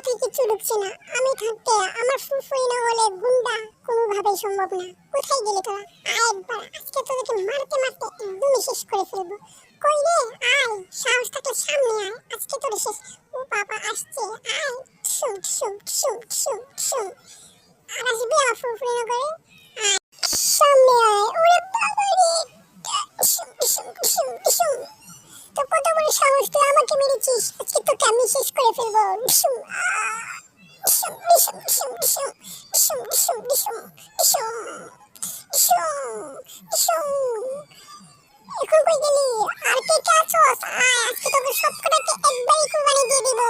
মাথায় কিছু ঢুকছে না। আমি থাকতে আমার ফুফুই না হলে গুন্ডা কোনোভাবেই সম্ভব না। কোথায় গেলি তোরা? আয় একবার, আজকে তোদেরকে মারতে মারতে একদমই শেষ করে ফেলবো। কই রে? আয়, সাহস থাকলে সামনে আয়, আজকে তোর শেষ। ও বাবা আসছে, আয়। শুম শুম শুম শুম শুম। আর আসবি আমার ফুফুই না করে? আয়, সামনে আয়। ওরে বাবা রে, শুম শুম শুম শুম। তো কত বড় সাহস, তুই আমাকে মেরেছিস, আজকে তোকে আমি শেষ করে ফেলবো। শুম শুম শুম শুম শুম শুম শুম শুম শুম শুম শুম। এখন কই গেলি? আর কে কে আছোস? আয়, আজকে তোকে সবকটাকে একবারই কুরবানি দিয়ে দিব।